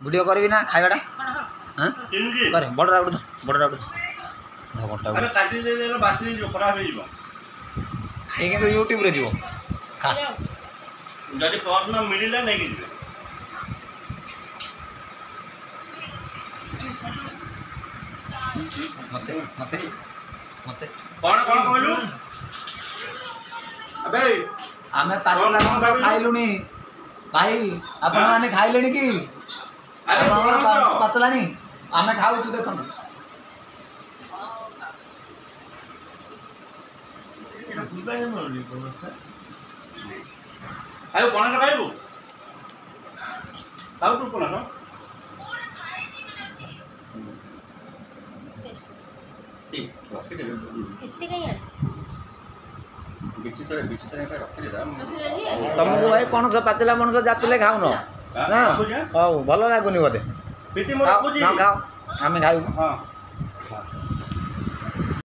Video करबी ना खाइबाटा हां करे बडरा उठ बडरा उठ ध बडरा अरे काटी दे ले बासी जो खराब हो जीवो ए किंतु YouTube रे जीवो खा जदी परना मिडिला नै कि मते मते मते कोन कोन कहलु अबे आमे पातला मांस खाइलुनी भाई आपण माने खाइलेनी की अरे पातला नी आमे खाउ तू देखन एटा फुलबाई मोरली अवस्था आयो कोन खाइबो खाउ तू कोन तुमको भाई कौन पातला मन जातले खाऊन ना भल लगुनि बोधे खाओ आम खाऊ।